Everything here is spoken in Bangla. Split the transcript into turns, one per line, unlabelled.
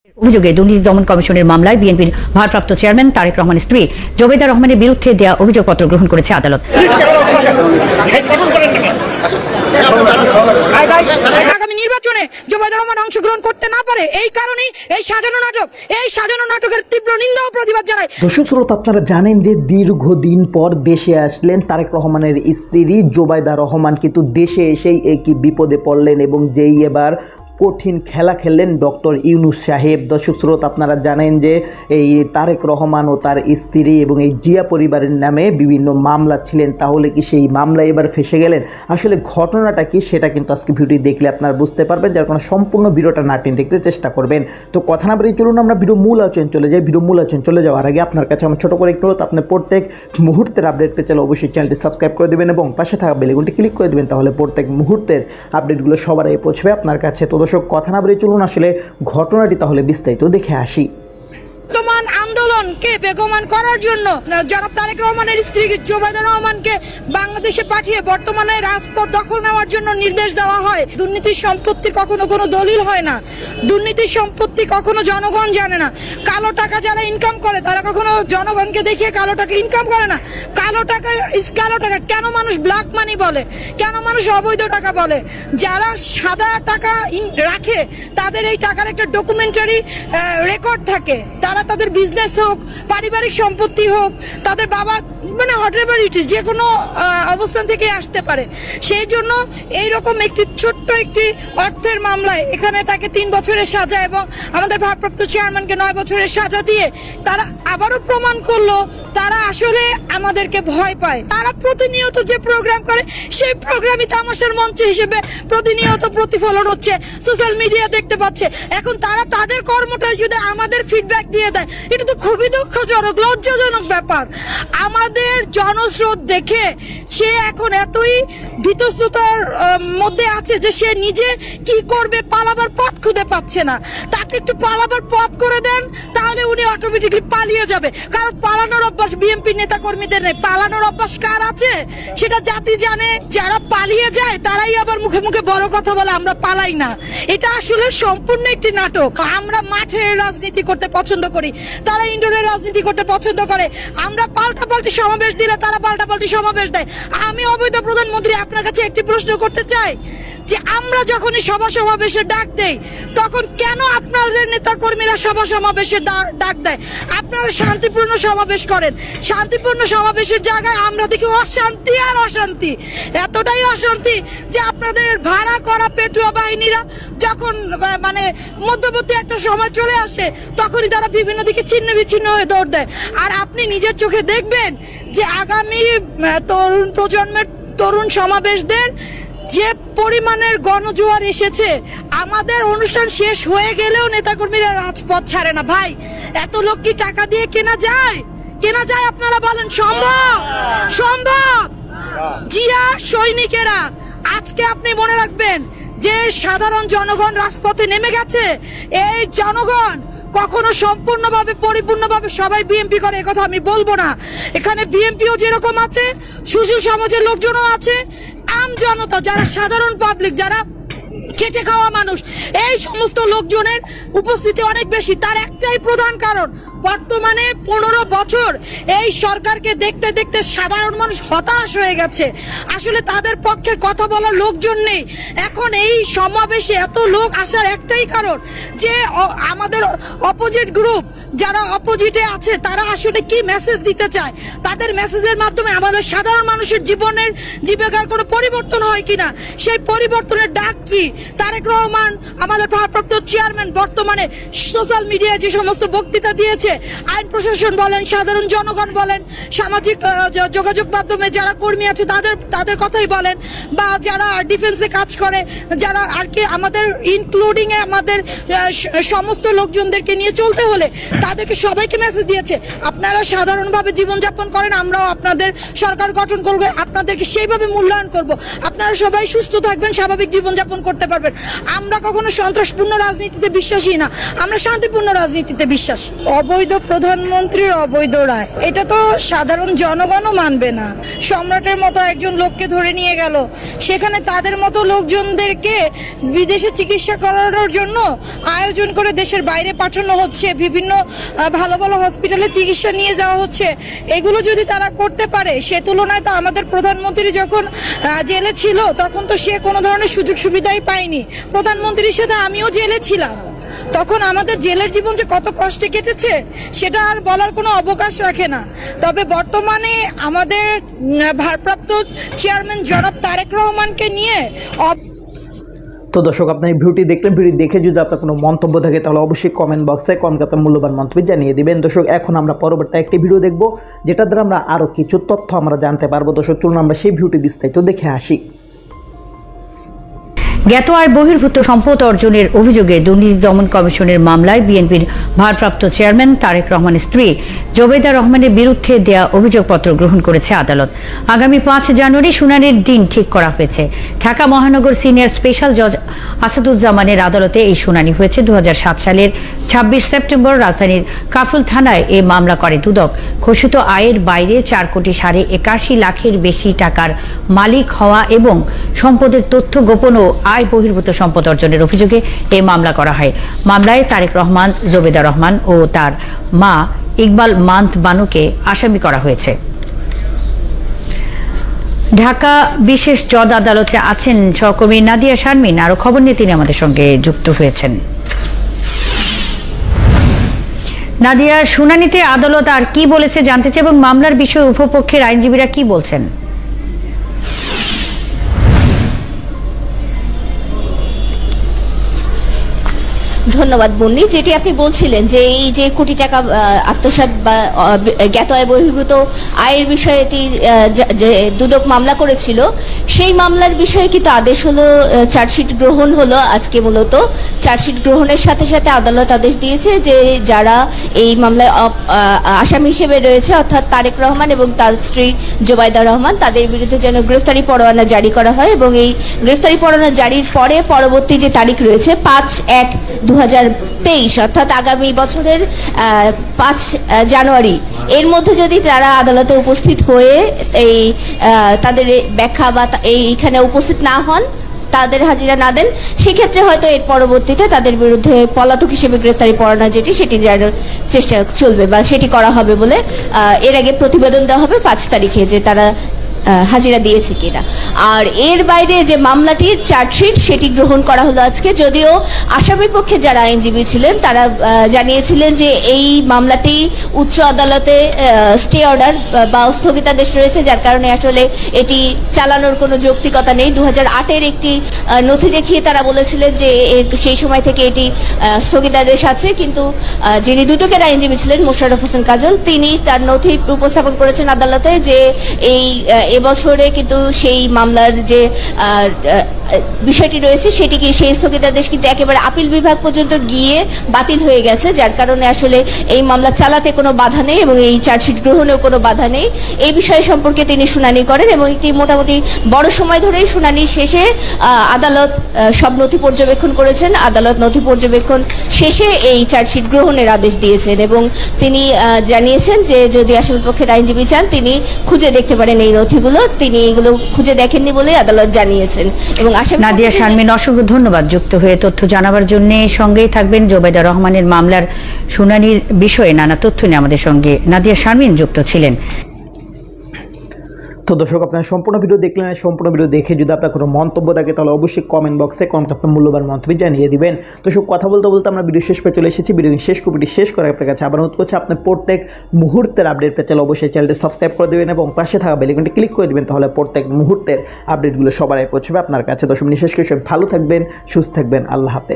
অভিযোগে দুর্নীতি দমন কমিশনের মামলায় বিএনপির ভারপ্রাপ্ত চেয়ারম্যান তারেক রহমানের স্ত্রী জোবেদা রহমানের বিরুদ্ধে দেয়া অভিযোগপত্র গ্রহণ করেছে আদালত।
আগামী নির্বাচনে জোবেদা রহমান অংশগ্রহণ করতে না পারে এই কারণেই এই সাজানো নাটকের তীব্র নিন্দা ও প্রতিবাদ জানায়।
দর্শক শ্রোতা, আপনারা জানেন যে দীর্ঘদিন পর দেশে আসলেন তারেক রহমানের স্ত্রী জোবেদা রহমান, কিন্তু দেশে এসেই একই বিপদে পড়লেন এবং যেই এবার কঠিন খেলা খেললেন ডক্টর ইউনূস সাহেব। দর্শক শ্রোতা, আপনারা জানেন যে এই তারেক রহমান ও তার স্ত্রী এবং এই জিয়া পরিবারের নামে বিভিন্ন মামলা ছিলেন, তাহলে কি সেই মামলায় এবার ফেসে গেলেন? আসলে ঘটনাটা কি সেটা কিন্তু আজকে ভিডিও দেখলে আপনারা বুঝতে পারবেন, যার কারণে সম্পূর্ণ ভিডিওটা না টেনে দেখতে চেষ্টা করবেন। তো কথা না বেরিয়ে চলুন আমরা ভিডিও মূল আলোচনা চলে যাই। ভিডিও মূল আলোচনা চলে যাওয়ার আগে আপনার কাছে আমার ছোটো করে একটু আপনার প্রত্যেক মুহূর্তের আপডেট পেতে চাইলে অবশ্যই চ্যানেলটি সাবস্ক্রাইব করে দেবেন এবং পাশে থাকা বেল আইকনটি ক্লিক করে দেবেন, তাহলে প্রত্যেক মুহূর্তের আপডেটগুলো সবার আগে পৌঁছবে আপনার কাছে। তো দর্শক, কথা না বেরিয়ে চলুন আসলে ঘটনাটি তাহলে বিস্তারিত দেখে আসি।
বর্তমান আন্দোলনকে বেগমান করার জন্য জনাব তারেক রহমানের স্ত্রী জোবেদা রহমানকে বাংলাদেশে পাঠিয়ে বর্তমানে রাজপথ দখল নেওয়ার জন্য নির্দেশ দেওয়া হয়। দুর্নীতির সম্পত্তি কখনো কোনো দলিল হয় না, দুর্নীতির সম্পত্তি কখনো জনগণ জানে না। কালো টাকা যারা ইনকাম করে তারা কখনো জনগণকে দেখিয়ে কালো টাকা ইনকাম করে না। কালো টাকা কেন মানুষ ব্ল্যাক মানি বলে, কেন মানুষ অবৈধ টাকা বলে? যারা সাদা টাকা রাখে তাদের এই টাকার একটা ডকুমেন্টারি রেকর্ড থাকে। তারা তাদের বিজনেস হোক, পারিবারিক সম্পত্তি হোক, তাদের বাবা মানে হোয়াটএভার ইট ইজ, যে কোনো অবস্থান থেকে আসতে পারে। সেই জন্য এইরকম একটি ছোট্ট একটি অর্থের মামলায় এখানে তাকে 3 বছরের সাজা এবং আমাদের ভারপ্রাপ্ত চেয়ারম্যানকে 9 বছরের সাজা দিয়ে তারা আবারও প্রমাণ করলো তারা আসলে আমাদেরকে ভয় পায়। তারা প্রতিনিয়ত যে প্রোগ্রাম করে সেই প্রোগ্রামই তামাশার মঞ্চ হিসেবে প্রতিনিয়ত প্রতিফলন হচ্ছে, সোশ্যাল মিডিয়া দেখতে পাচ্ছে। এখন তারা তাদের কর্মটাই যদি আমাদের ফিডব্যাক দিয়ে দেয়, এটা তো খুবই দুঃখজনক, লজ্জাজনক ব্যাপার। আমাদের জনস্রোত দেখে সে এখন এতই ভীতস্ততার মধ্যে আছে যে সে নিজে কি করবে পালাবার পথ খুঁজে পাচ্ছে না। তাকে একটু পালাবার পথ করে দেন, তাহলে উনি অটোমেটিকলি পালিয়ে যাবে। কারণ পালানোর অভ্যাস বিএনপি নেতা কর্মীদের নেই। পালানোর অভ্যাস কার আছে সেটা জাতি জানে। যারা পালিয়ে যায় তারাই আবার মুখে মুখে বড় কথা বলে আমরা পালাই না। এটা আসলে সম্পূর্ণ একটি নাটক। আমরা মাঠে রাজনীতি করতে পছন্দ করি, তারা ইনডোরে রাজনীতি করতে পছন্দ করে। আমরা পাল্টাপাল্টি সমাবেশ দিলে তারা পাল্টাপাল্টি সমাবেশ দেয়। আমি অবৈধ প্রধানমন্ত্রী আপনার কাছে একটি প্রশ্ন করতে চাই যে আমরা যখনই সভা সমাবেশে ডাক দেই তখন কেন আপনাদের নেতা কর্মীরা সভা সমাবেশে ডাক দেয়? আপনারা শান্তিপূর্ণ সমাবেশ করেন। শান্তিপূর্ণ সমাবেশের জায়গায় আমরা দেখি অশান্তি আর অশান্তি, এতটাই অশান্তি যে আপনাদের ভাড়া করা পেটুয়া বাহিনীরা যখন মানে মধ্যবর্তী একটা সময় চলে আসে তখনই তারা বিভিন্ন দিকে ছিন্ন বিচ্ছিন্ন হয়ে দৌড় দেয়। আর আপনি নিজের চোখে দেখবেন যে আগামী তরুণ প্রজন্মের তরুণ সমাবেশদের যে পরিমাণের গণজোয়ার এসেছে, আমাদের অনুষ্ঠান শেষ হয়ে গেলেও নেতাকর্মীরা রাজপথ ছাড়ে না। ভাই, এত লোক কি টাকা দিয়ে কেনা যায়? আপনারা বলেন সম্ভব? জিয়া সৈনিকেরা আজকে আপনি মনে রাখবেন যে সাধারণ জনগণ রাজপথে নেমে গেছে। এই জনগণ কখনো সম্পূর্ণভাবে পরিপূর্ণভাবে সবাই বিএনপি করে একথা আমি বলবো না। এখানে বিএনপিও যেরকম আছে, সুশীল সমাজের লোকজনও আছে, আম জনতা যারা সাধারণ পাবলিক, যারা খেটে খাওয়া মানুষ, এই সমস্ত লোকজনের উপস্থিতি অনেক বেশি। তার একটাই প্রধান কারণ, বর্তমানে 15 বছর এই সরকারকে দেখতে দেখতে সাধারণ মানুষ হতাশ হয়ে গেছে। আসলে তাদের পক্ষে কথা বলার লোকজন নেই। এখন এই সমাবেশে এত লোক আসার একটাই কারণ যে আমাদের অপোজিট গ্রুপ যারা অপোজিটে আছে তারা আসলে কি মেসেজ দিতে চায়, তাদের মেসেজের মাধ্যমে আমাদের সাধারণ মানুষের জীবিকার কোনো পরিবর্তন হয় কিনা, সেই পরিবর্তনের ডাক কি? তারেক রহমান আমাদের ভারপ্রাপ্ত চেয়ারম্যান বর্তমানে সোশ্যাল মিডিয়ায় যে সমস্ত বক্তৃতা দিয়েছে, আইন প্রশাসন বলেন, সাধারণ জনগণ বলেন, সামাজিক যোগাযোগ মাধ্যমে যারা কর্মী আছে তাদের কথাই বলেন, বা যারা ডিফেন্সে কাজ করে, যারা আর কি আমাদের ইনক্লুডিং আমাদের সমস্ত লোকজনদেরকে নিয়ে চলতে হলে তাদেরকে সবাইকে মেসেজ দিয়েছে, আপনারা সাধারণভাবে জীবনযাপন করেন, আমরাও আপনাদের সরকার গঠন করবো, আপনাদেরকে সেইভাবে মূল্যায়ন করব, আপনারা সবাই সুস্থ থাকবেন, স্বাভাবিক জীবনযাপন করতে পারবেন। আমরা কখনো সন্ত্রাসপূর্ণ রাজনীতিতে বিশ্বাসী না, আমরা শান্তিপূর্ণ রাজনীতিতে বিশ্বাসী। অবৈধ প্রধানমন্ত্রীর অবৈধ রায়, এটা তো সাধারণ জনগণও মানবে না। সম্রাটের মতো একজন লোককে ধরে নিয়ে গেল, সেখানে তাদের মতো লোকজনদেরকে বিদেশে চিকিৎসা করানোর জন্য আয়োজন করে দেশের বাইরে পাঠানো হচ্ছে, বিভিন্ন ভালো ভালো হসপিটালে চিকিৎসা নিয়ে যাওয়া হচ্ছে। এগুলো যদি তারা করতে পারে, সে তুলনায় তো আমাদের প্রধানমন্ত্রী যখন জেলে ছিল তখন তো সে কোনো ধরনের সুযোগ সুবিধাই পায়নি। প্রধানমন্ত্রীর সাথে আমিও জেলে ছিলাম, তখন আমাদের জেলের জীবন যে কত কষ্টে কেটেছে সেটা আর বলার কোনো অবকাশ রাখে না। তবে বর্তমানে আমাদের ভারপ্রাপ্ত চেয়ারম্যান জনাব তারেক রহমানকে নিয়ে
তো দর্শক, আপনার এই ভিডিওটি দেখলেন। ভিডিও দেখে যদি আপনার কোনো মন্তব্য থাকে তাহলে অবশ্যই কমেন্ট বক্সে আপনার মূল্যবান মন্তব্য জানিয়ে দিবেন। দর্শক, এখন আমরা পরবর্তী একটি ভিডিও দেখব, যেটা দ্বারা আমরা আরও কিছু তথ্য আমরা জানতে পারবো। দর্শক, চলুন আমরা সেই ভিডিওটি বিস্তারিত দেখে আসি।
জ্ঞাত আয় বহির্ভূত সম্পদ অর্জনের অভিযোগে দুর্নীতি দমন কমিশনের মামলায় বিএনপির ভারপ্রাপ্ত চেয়ারম্যান তারেক রহমানের স্ত্রী জোবেদা রহমানের বিরুদ্ধে দেয়া অভিযোগপত্র গ্রহণ করেছে আদালত। আগামী 5 জানুয়ারি শুনানির দিন ঠিক করা হয়েছে। ঢাকা মহানগর সিনিয়র স্পেশাল জজ আসাদুজ্জামানের আদালতে এই শুনানি হয়েছে। 2007 সালের 26 সেপ্টেম্বর রাজধানীর কাফরুল থানায় এই মামলা করে দুদক। ঘোষিত আয়ের বাইরে 4,81 লাখের বেশি টাকার মালিক হওয়া এবং সম্পদের তথ্য গোপন ও আয় বহির্ভূত সম্পদ অর্জনের অভিযোগে এই মামলা করা হয়। মামলায় তারেক রহমান, জোবেদা রহমান ও তার মা ইকবাল মান্ত বানুকে আসামি করা হয়েছে। ঢাকা বিশেষ জজ আদালতে আছেন সহকর্মী নাদিয়া শারমিন। আরো খবর নিয়ে তিনি আমাদের সঙ্গে যুক্ত হয়েছেন। নাদিয়া, শুনানিতে আদালত আর কি বলেছে জানতে চাই এবং মামলার বিষয়ে উপপক্ষের আইনজীবীরা কি বলছেন?
ধন্যবাদ বন্নি। যেটি আপনি বলছিলেন যে এই যে কোটি টাকা আত্মসাৎ বা জ্ঞাত আয় বহির্ভূত আয়ের বিষয়ে এটি যে দুদক মামলা করেছিল, সেই মামলার বিষয়ে কিন্তু আদেশ হলো, চার্জশিট গ্রহণ হলো আজকে। মূলত চার্জশিট গ্রহণের সাথে সাথে আদালত আদেশ দিয়েছে যে যারা এই মামলায় আসামি হিসেবে রয়েছে, অর্থাৎ তারেক রহমান এবং তার স্ত্রী জোবাইদা রহমান, তাদের বিরুদ্ধে যেন গ্রেফতারি পরোয়ানা জারি করা হয় এবং এই গ্রেফতারি পরোয়ানা জারির পরে পরবর্তী যে তারিখ রয়েছে 5/1/2023, অর্থাৎ আগামী বছরের 5 জানুয়ারি, এর মধ্যে যদি তারা আদালতে উপস্থিত হয়ে এই তাদের ব্যাখ্যা বা এইখানে উপস্থিত না হন, তাদের হাজিরা না দেন, সেক্ষেত্রে হয়তো এর পরবর্তীতে তাদের বিরুদ্ধে পলাতক হিসেবে গ্রেফতারি পরোয়ানা সেটি জানার চেষ্টা চলবে বা সেটি করা হবে বলে এর আগে প্রতিবেদন দেওয়া হবে 5 তারিখে যে তারা হাজিরা দিয়েছে কিনা। আর এর বাইরে যে মামলাটির চার্জশিট সেটি গ্রহণ করা হলো আজকে। যদিও আসামি পক্ষে যারা আইনজীবী ছিলেন তারা জানিয়েছিলেন যে এই মামলাটি উচ্চ আদালতে স্টে অর্ডার বা স্থগিতাদেশ রয়েছে, যার কারণে আসলে এটি চালানোর কোনো যৌক্তিকতা নেই। 2008-এর একটি নথি দেখিয়ে তারা বলেছিলেন যে সেই সময় থেকে এটি স্থগিতাদেশ আছে, কিন্তু যিনি দুদকের আইনজীবী ছিলেন মোশাররফ হোসেন কাজল, তিনি তার নথি উপস্থাপন করেছেন আদালতে যে এই এবছরে কিন্তু সেই মামলার যে বিষয়টি রয়েছে সেটিকে, সেই স্থগিতাদেশ কিন্তু একেবারে আপিল বিভাগ পর্যন্ত গিয়ে বাতিল হয়ে গেছে, যার কারণে আসলে এই মামলা চালাতে কোনো বাধা নেই এবং এই চার্জশিট গ্রহণেও কোনো বাধা নেই। এই বিষয় সম্পর্কে তিনি শুনানি করেন এবং একটি মোটামুটি বড় সময় ধরেই শুনানি শেষে আদালত সব নথি পর্যবেক্ষণ করেছেন। আদালত নথি পর্যবেক্ষণ শেষে এই চার্জশিট গ্রহণের আদেশ দিয়েছেন এবং তিনি জানিয়েছেন যে যদি আসামিপক্ষের আইনজীবী চান তিনি খুঁজে দেখতে পারেন এই নথিগুলো। তিনি এগুলো খুঁজে দেখেননি বলে আদালত জানিয়েছেন। এবং
নাদিয়া শারমিন, অসংখ্য ধন্যবাদ যুক্ত হয়ে তথ্য জানাবার জন্য। সঙ্গেই থাকবেন জোবেদা রহমানের মামলার শুনানির বিষয়ে নানা তথ্য নিয়ে আমাদের সঙ্গে নাদিয়া শারমিন যুক্ত ছিলেন।
তো দর্শক, আপনারা সম্পূর্ণ ভিডিও দেখলেন। সম্পূর্ণ ভিডিও দেখে যদি আপনার কোনো মন্তব্য থাকে তাহলে অবশ্যই কমেন্ট বক্সে আপনার মূল্যবান মন্তব্য জানিয়ে দিবেন। দর্শক, কথা বলতে বলতে আমরা ভিডিও শেষ পেয়ে চলে এসেছি। ভিডিও শেষ করে আপনার কাছে আবার অনুরোধ করছি, আপনার প্রত্যেক মুহূর্তের আপডেট পেতে চাইলে অবশ্যই চ্যানেলটি সাবস্ক্রাইব করে দেবেন এবং পাশে থাকা বেল আইকনটি ক্লিক করে দেবেন, তাহলে প্রত্যেক মুহূর্তের আপডেটগুলো সবার আগে পৌঁছবে আপনার কাছে। দর্শক, শেষ করে ভালো থাকবেন, সুস্থ থাকবেন। আল্লাহ হাফেজ।